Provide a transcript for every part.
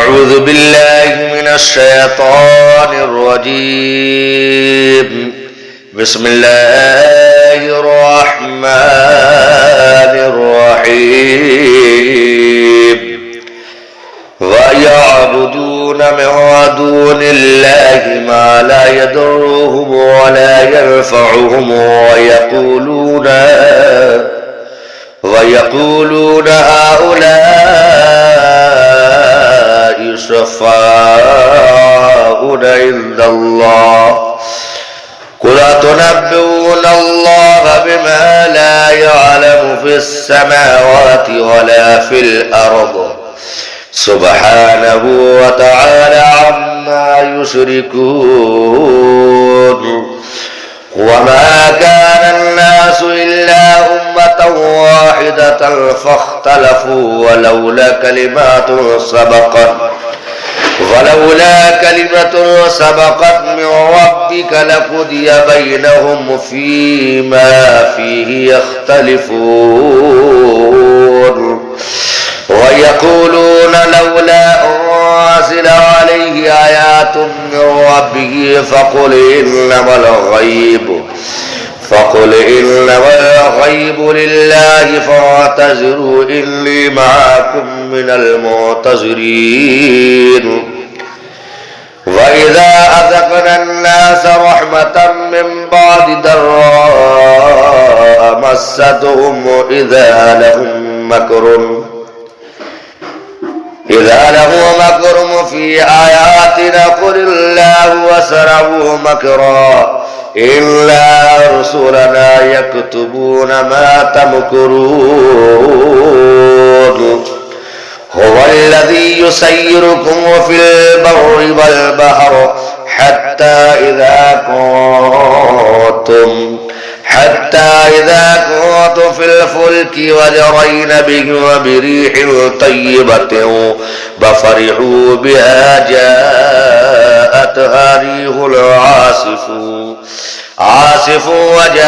أعوذ بالله من الشيطان الرجيم بسم الله الرحمن الرحيم ويعبدون من دون الله ما لا يضرهم ولا ينفعهم ويقولون هؤلاء شفعاؤنا عند الله قل أتنبئون الله بما لا يعلم في السماوات ولا في الأرض سبحانه وتعالى عما يشركون وما كان الناس إلا أمة واحدة فاختلفوا ولولا كلمة سبقت من ربك لقضي بينهم فيما فيه يختلفون ويقولون لولا أنزل عليه آيات من ربه فقل إنما الغيب لله فاعتذروا إني معكم من المعتذرين وإذا أذقنا الناس رحمة من بعد ضراء مستهم إذا له مكر في آياتنا قل الله وسروا مكرا إلا رسلنا يكتبون ما تمكرون هو الذي يسيركم في البر والبحر حتى إذا كنتم في الفلك وجرين بهم بريح طيبة ففرحوا بها جاءتها ريح عاصف وجاءهم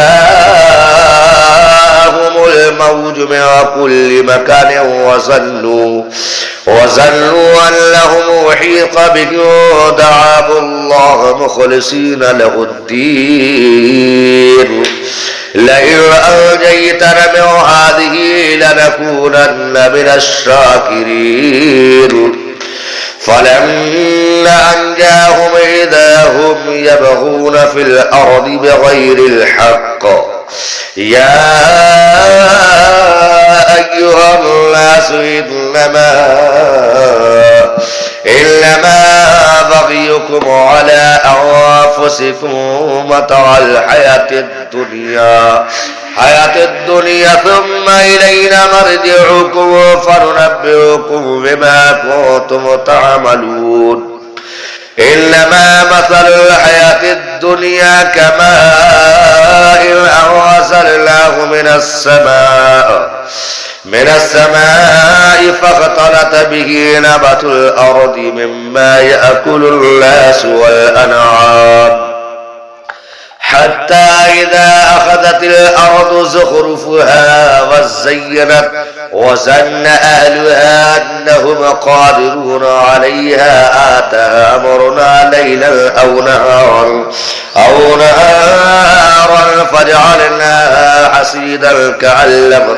الموج من كل مكان وظنوا أنهم أحيط بهم دعوا الله مخلصين له الدين لئن أنجيتنا من هذه لنكونن من الشاكرين فلما أنجاهم إذا هم يبغون في الأرض بغير الحق يا أيها الناس إنما بغيكم على أنفسكم متاع الحياة الدنيا ثم إلينا مرجعكم فننبئكم بما كنتم تعملون إنما مثل الحياة الدنيا كماء أنزلناه من السماء فاختلط به نبات الأرض مما يأكل الناس والأنعام حتى إذا أخذت الأرض زخرفها وزينت وظن أهلها أنهم قادرون عليها آتاها أمرنا ليلا أو نهارا فجعلناها حصيدا كأن لم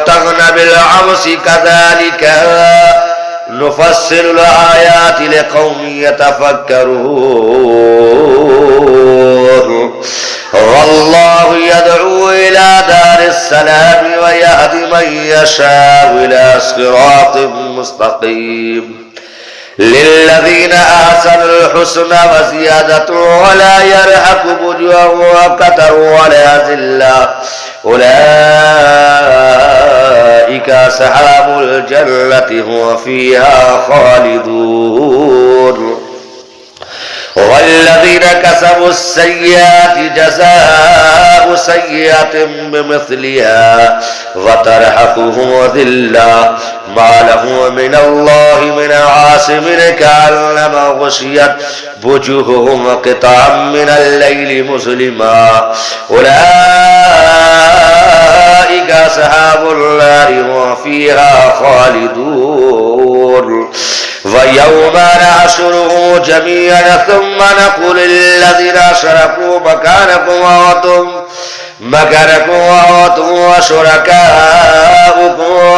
تغن بالأمس كذلك نفصل الآيات لقوم يتفكرون والله يدعو إلى دار السلام ويهدي من يشاء إلى صراط مستقيم للذين أحسنوا الحسنى وزيادة ولا يرهق وجوههم قتر ولا ذلة أولئك أصحاب الجنة هم فيها خالدون والذين كسبوا السيئات جزاء سيئة بمثلها وترهقهم ذلة ما له من الله من عاصم كأنما غشيت وجوههم قطعا من الليل مظلما أولئك أصحاب النار هم فيها خالدون ويوم نحشره جميعا ثم نقول للذين أشركوا مكانكم وشركاؤكم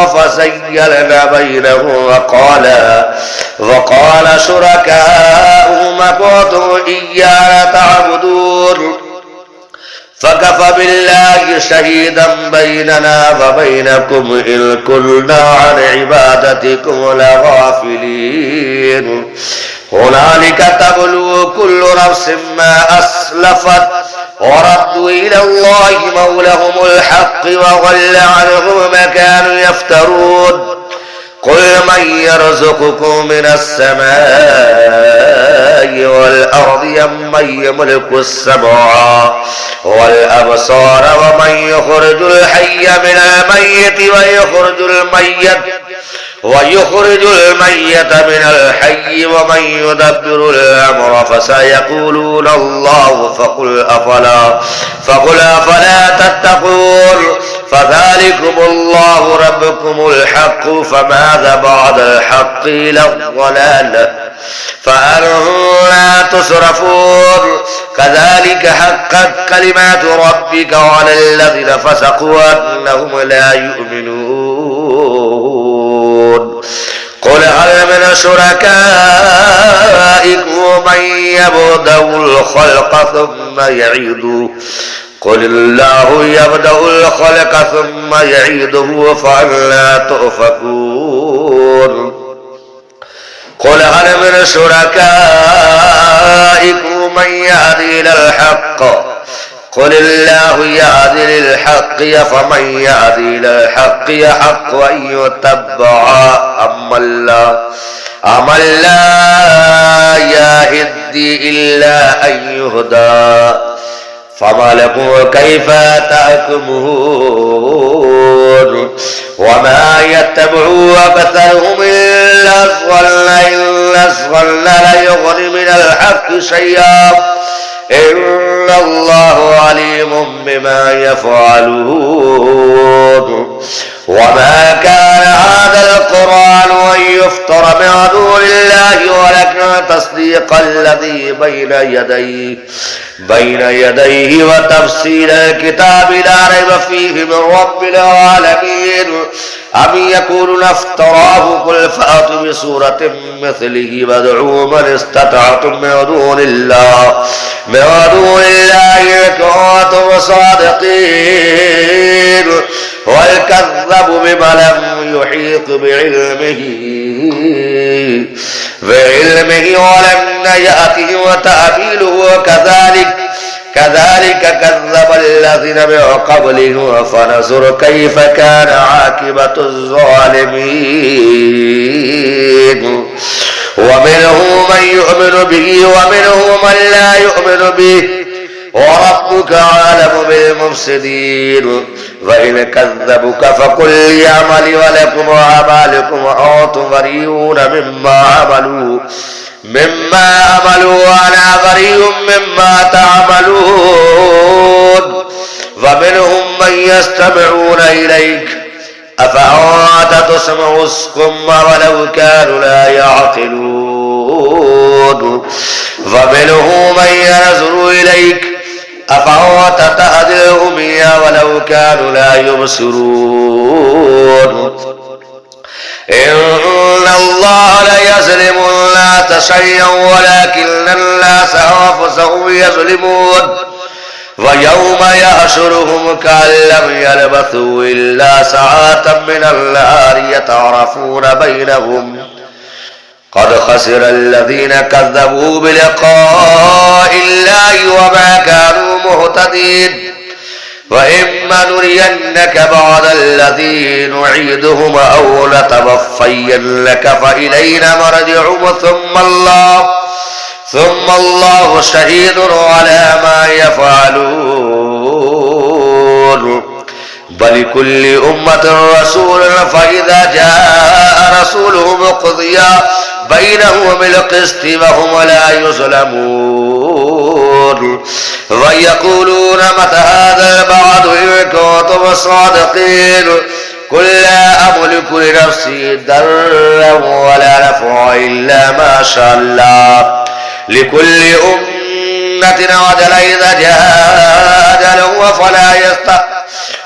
فزيلنا بينهم وقال شركاؤهم كنتم إيانا تعبدون فكفى بالله شهيدا بيننا وبينكم إن كنا عن عبادتكم لغافلين هنالك تبلو كل نفس ما أسلفت وردوا إلى الله مولاهم الحق وضل عنهم ما كانوا يفترون قل من يرزقكم من السماء والأرض أمن يملك السمع والأبصار ومن يخرج الحي من الميت ويخرج الميت من الحي ومن يدبر الأمر فسيقولون الله فقل أفلا تتقون فذلكم الله ربكم الحق فماذا بعد الحق إلا الضلال فأنا تصرفون كذلك حقت كلمات ربك على الذين فسقوا أنهم لا يؤمنون قل هل من شركائكم من يبدأ الخلق ثم يعيده قل الله يبدأ الخلق ثم يعيده فأنا تؤفكون قل هل من شركائكم من يهدي إلى الحق قل الله يهدي للحق فمن يهدي إلى الحق يحق أن يتبع أما لا يهدي إلا أن يهدى فما لكم كيف تحكمون وما يتبع أكثرهم إلا الظن لا يغني من الحق شيئا إن الله عليم بما يفعلون وما كان هذا القرآن أن يفتر من دون الله ولكن تصديق الذي بين يديه وتفصيل الكتاب لا ريب فيه من رب العالمين أم يقولون افتراه قل فأتوا بسورة مثله وادعوا من استطعتم من دون الله إن كنتم صادقين والكذب بما لم يحيط بعلمه ولم يأته وتأويله كذلك كذب الذين من قبلهم فنظر كيف كان عاقبة الظالمين ومنهم من يؤمن به ومنهم من لا يؤمن به وربك عالم بالمفسدين وإن كذبوك فقل لي عملي ولكم أعمالكم وأنتم بريئون مما عملوا وأنا بريء مما تعملون ومنهم من يستمعون إليك أفأنت تسمع الصم ولو كانوا لا يعقلون ومنهم من ينظر إليك أفأنت تهدي العمي ولو كانوا لا يبصرون إن الله لا يظلم الناس شيئا ولكن الناس أنفسهم يظلمون ويوم يحشرهم كأن لم يلبثوا إلا ساعة من النهار يتعارفون بينهم قد خسر الذين كذبوا بلقاء الله وما كانوا مهتدين وإما نرينك بعض الذي نعيدهم أو نتوفينك فإلينا مرجعهم ثم الله شهيد على ما يفعلون ولكل أمة رسول فإذا جاء رسولهم قضي بينهم بالقسط وهم لا يظلمون ويقولون متى هذا البعد إن كنتم صادقين قل لا أملك لنفسي ضرا ولا نفعا إلا إلا ما شاء الله لكل أمة عجل إذا جاء أجلهم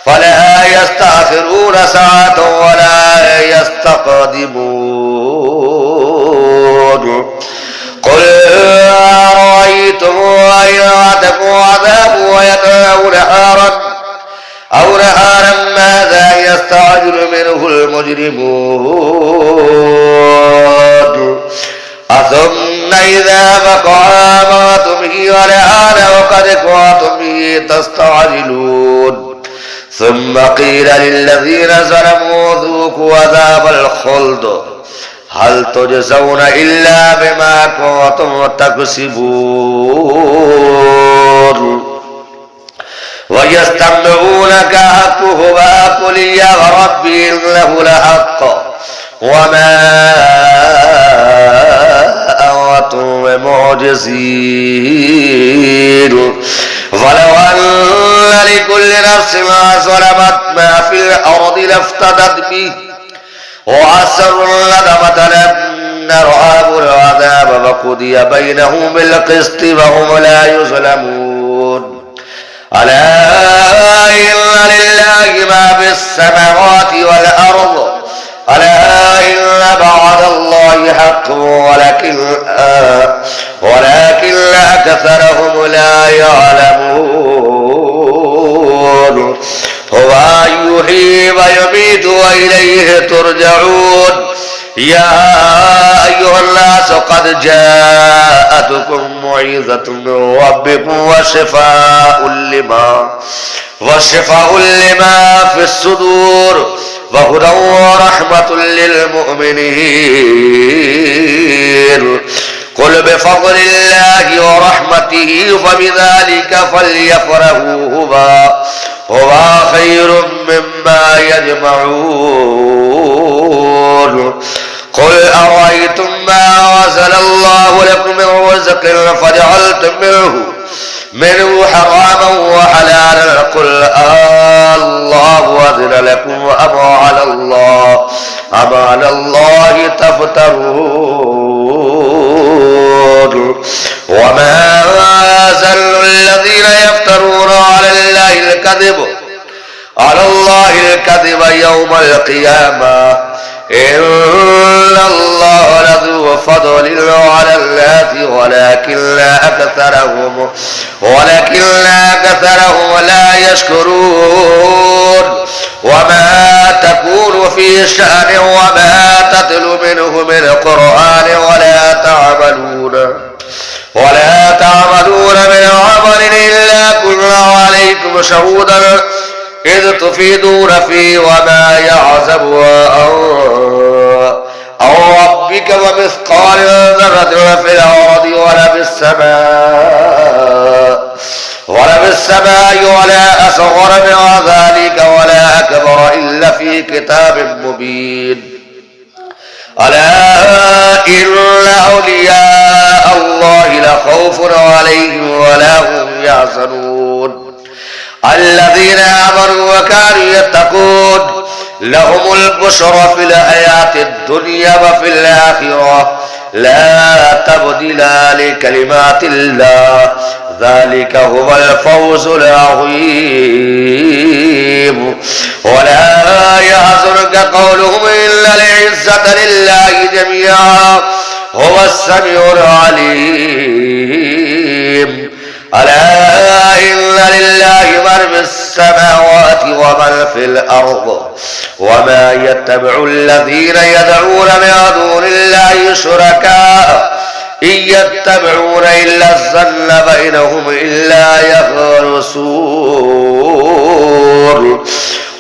فلا يستأخرون ساعة ولا يستقدمون قل أرأيتم أن يأتكم عذاب ويدعو نهارا ماذا يستعجل منه المجرمون أثم إذا بقى أمرتم به والآن وقد كنتم به تستعجلون ثم قيل للذين ظلموا ذوقوا عذاب الخلد هل تجزون إلا بما كنتم تكسبون ويستمعونك حقه قل يا ربي إنه لحق وما أنتم بمعجزين ولو أن لكل نفس ما ظلمت ما في الأرض لافتدت به وأسروا الندمة لما رأوا العذاب وقضي بينهم بالقسط وهم لا يظلمون ألا إن لله ما في السماوات والأرض ألا إن بعد الله حق ولكن أكثرهم لا يعلمون هو يحيي ويميت وإليه ترجعون يا أيها الناس قد جاءتكم موعظة من ربكم وشفاء لما في الصدور وهدى ورحمة للمؤمنين قل بفضل الله ورحمته فبذلك فليفرحوا هو خير مما يجمعون قل أرأيتم ما أنزل الله لكم من رزق فجعلتم منه حراما وحلالا قل الله أذن لكم أم على الله تفترون وما يزال الذين يفترون على الله الكذب يوم القيامة إن الله لذو فضل على الناس ولكن أكثرهم لا يشكرون وما تكون في شأن وما تتلو منه من القرآن ولا تعملون من عمل إلا كنا عليكم شهودا إذ تفيدون فيه وما يعزب عن ربك ومثقال ذرة في الأرض ولا في السماء ولا أصغر من ذلك ولا أكبر إلا في كتاب مبين ألا إن أولياء الله لخوف عليهم ولا هم يحزنون الذين آمنوا وكانوا يتقون لهم البشرى في الحياة الدنيا وفي الآخرة لا تبديل لكلمات الله ذلك هو الفوز العظيم ولا يحزنك قولهم إن العزة لله جميعا هو السميع العليم ألا إن لله من في السماوات ومن في الأرض وما يتبع الذين يدعون من دون الله شركاء إن يتبعون إلا الظن بينهم إلا يخرصون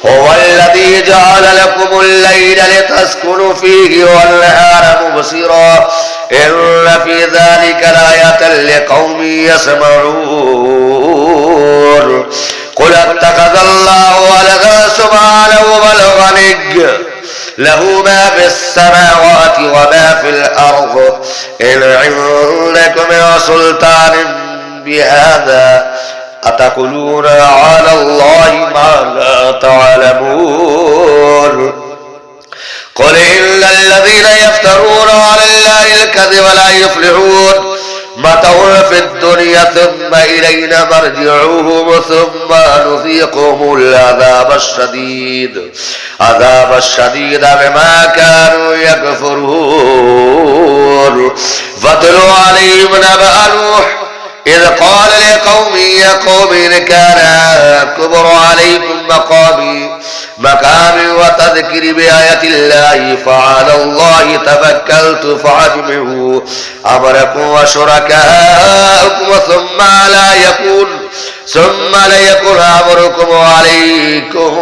هو الذي جعل لكم الليل لتسكنوا فيه والنهار مبصرا إن في ذلك لآية لقوم يسمعون قل اتخذ الله ولدا سبحانه بل غني له ما في السماوات وما في الأرض إن عندكم من سلطان بهذا أتقولون على الله ما لا تعلمون قل إن الذين يفترون على الله الكذب الكذب لا يفلحون متعوا في الدنيا ثم إلينا مرجعهم ثم نذيقهم العذاب الشديد بما كانوا يكفرون فاتلوا عليهم نبأ نوح إذ قال لقومه يا قوم إن كان كبر عليكم مقامي وتذكر بآية الله فعلى الله توكلت فأجمعوا أمركم وشركاءكم ثم لا يكن أمركم عليكم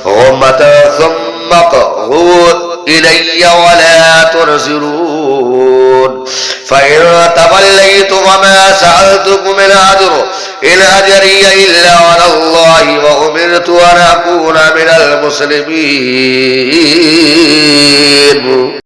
غمة ثم قضوا إلي ولا ترسلون فإن توليتم وما سألتكم من أجر إن أجري إلا على الله وأمرت أن أكون من المسلمين.